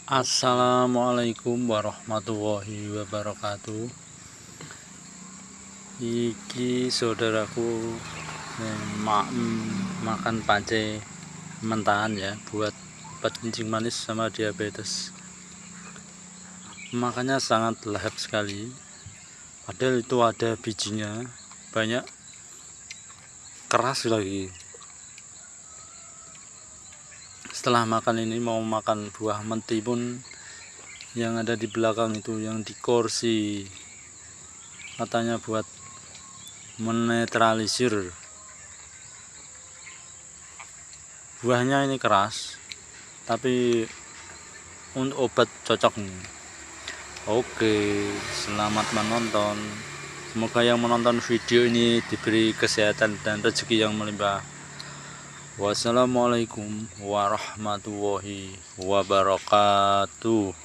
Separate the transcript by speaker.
Speaker 1: Assalamualaikum warahmatullahi wabarakatuh. Iki saudaraku makan pancé mentahan ya, buat kencing manis sama diabetes. Makannya sangat lahap sekali, padahal itu ada bijinya banyak, keras lagi. Setelah makan ini mau makan buah mentimun yang ada di belakang itu, yang di kursi, katanya buat menetralisir. Buahnya ini keras, tapi untuk obat cocok. Oke, selamat menonton. Semoga yang menonton video ini diberi kesehatan dan rezeki yang melimpah. Wassalamualaikum warahmatullahi wabarakatuh.